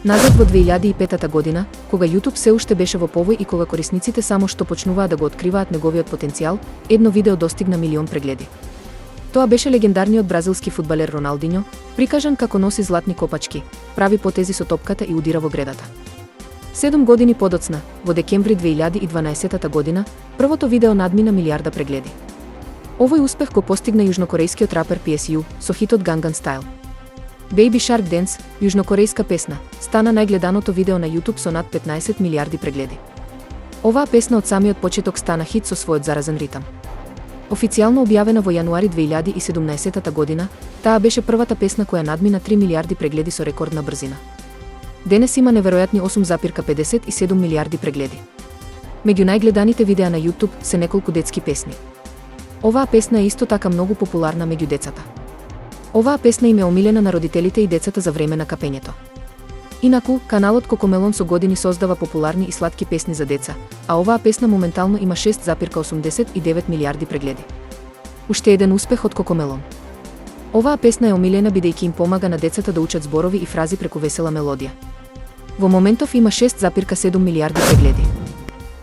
Назад во 2005 година, кога YouTube се уште беше во повој и кога корисниците само што почнуваа да го откриваат неговиот потенцијал, едно видео достигна 1 милион прегледи. Тоа беше легендарниот бразилски фудбалер Роналдињо, прикажан како носи златни копачки, прави потези со топката и удира во гредата. 7 години подоцна, во декември 2012 година, првото видео надмина 1 милиарда прегледи. Овој успех го постигна јужнокорејскиот рапер PSU со хитот Gangnam Style. Baby Shark Dance, јужнокорејска песна, стана најгледаното видео на YouTube со над 15 милиарди прегледи. Оваа песна од самиот почеток стана хит со својот заразен ритам. Официјално објавена во јануари 2017 година, таа беше првата песна која надмина 3 милиарди прегледи со рекордна брзина. Денес има неверојатни 8,57 милиарди прегледи. Меѓу најгледаните видеа на YouTube се неколку детски песни. Оваа песна е исто така многу популарна меѓу децата. Оваа песна им е омилена на родителите и децата за време на капењето. Инаку, каналот Кокомелон со години создава популарни и сладки песни за деца, а оваа песна моментално има 6,89 милиарди прегледи. Уште еден успех од Кокомелон. Оваа песна е омилена бидејќи им помага на децата да учат зборови и фрази преку весела мелодија. Во моментов има 6,7 милиарди прегледи.